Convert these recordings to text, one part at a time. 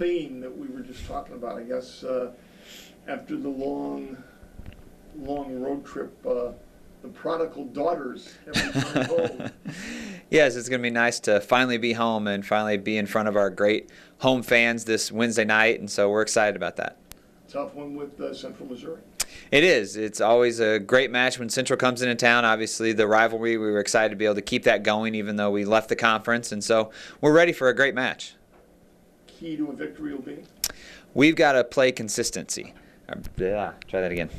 theme that we were just talking about. I guess after the long road trip, the prodigal daughters have returned home. Yes, it's going to be nice to finally be home and finally be in front of our great home fans this Wednesday night, and so we're excited about that. Tough one with Central Missouri. It is. It's always a great match when Central comes into town. Obviously, the rivalry, we were excited to be able to keep that going even though we left the conference, and so we're ready for a great match. Key to a victory will be? We've got to play consistency. Try that again.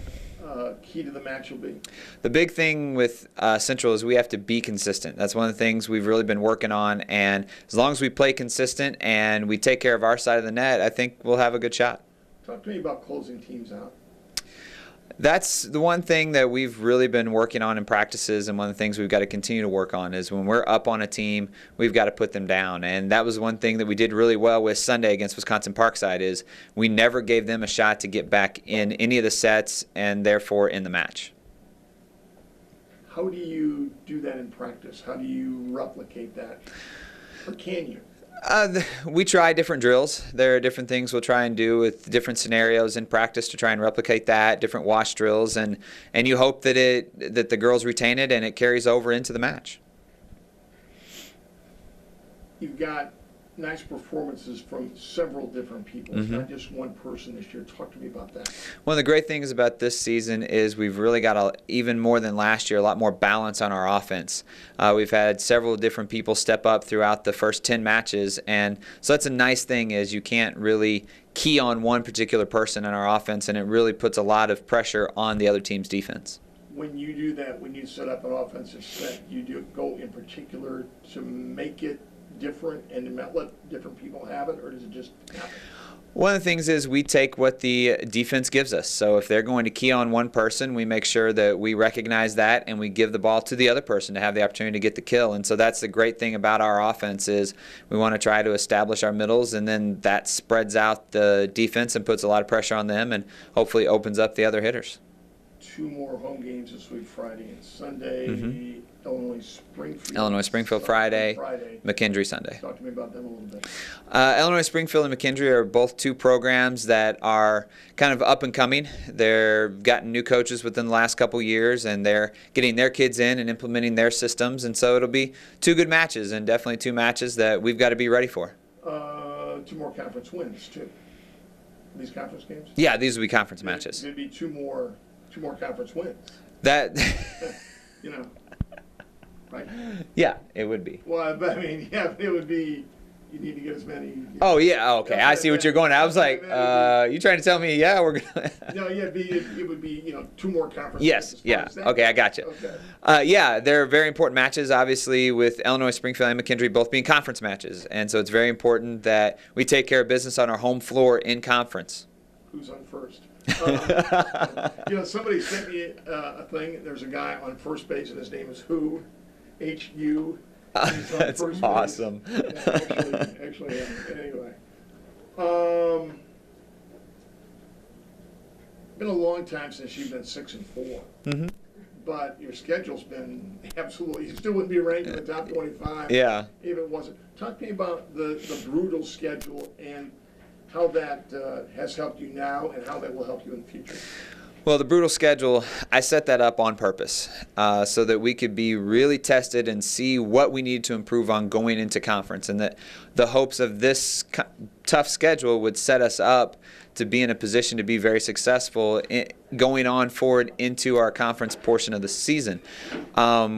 Key to the match will be? The big thing with Central is we have to be consistent. That's one of the things we've really been working on, and as long as we play consistent and we take care of our side of the net, I think we'll have a good shot. Talk to me about closing teams out. That's the one thing that we've really been working on in practices, and one of the things we've got to continue to work on is when we're up on a team, we've got to put them down. And that was one thing that we did really well with Sunday against Wisconsin Parkside is we never gave them a shot to get back in any of the sets and therefore in the match. How do you do that in practice? How do you replicate that? Or can you? We try different drills. There are different things we'll try and do with different scenarios in practice to try and replicate that, different wash drills, and you hope that the girls retain it and it carries over into the match. You've got nice performances from several different people. It's not just one person this year. Talk to me about that. One of the great things about this season is we've really got, even more than last year, a lot more balance on our offense. We've had several different people step up throughout the first 10 matches, and so that's a nice thing is you can't really key on one particular person in our offense, and it really puts a lot of pressure on the other team's defense. When you do that, when you set up an offensive set, you do go in particular to make it different and let different people have it, or does it just happen? One of the things is we take what the defense gives us. So if they're going to key on one person, we make sure that we recognize that and we give the ball to the other person to have the opportunity to get the kill. And so that's the great thing about our offense is we want to try to establish our middles, and then that spreads out the defense and puts a lot of pressure on them and hopefully opens up the other hitters. 2 more home games this week, Friday and Sunday. Illinois Springfield Friday, McKendree Sunday. Talk to me about them a little bit. Illinois Springfield and McKendree are both 2 programs that are kind of up and coming. They've gotten new coaches within the last couple years, and they're getting their kids in and implementing their systems. And so it'll be 2 good matches, and definitely 2 matches that we've got to be ready for. 2 more conference wins, too. These conference games? Yeah, these will be conference matches. There'd be 2 more conference wins. That, you know. Right? Yeah, it would be. Well, I mean, yeah, it would be. You need to get as many. Oh yeah, okay. I see what you're going. I was like, you trying to tell me? Yeah, we're gonna. No, yeah, it would be 2 more conference. Yes, yeah. Okay, I got you. Okay. Yeah, they're very important matches. Obviously, with Illinois Springfield and McKendree both being conference matches, and so it's very important that we take care of business on our home floor in conference. Who's on first? Somebody sent me a thing. There's a guy on first base, and his name is Who. H-U. That's awesome. Actually, anyway. Been a long time since you've been 6-4. But your schedule's been absolutely. You still wouldn't be ranked in the top 25. Yeah. If it wasn't. Talk to me about the brutal schedule and how that has helped you now and how that will help you in the future. Well, the brutal schedule, I set that up on purpose so that we could be really tested and see what we need to improve on going into conference, and that the hopes of this tough schedule would set us up to be in a position to be very successful going on forward into our conference portion of the season.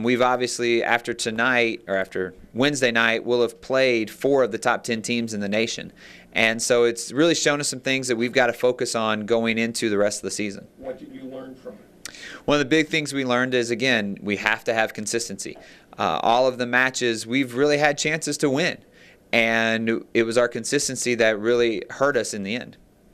We've obviously, after tonight, or after Wednesday night, we'll have played 4 of the top 10 teams in the nation. And so it's really shown us some things that we've got to focus on going into the rest of the season. What did you learn from it? One of the big things we learned is, again, we have to have consistency. All of the matches, we've really had chances to win. And it was our consistency that really hurt us in the end.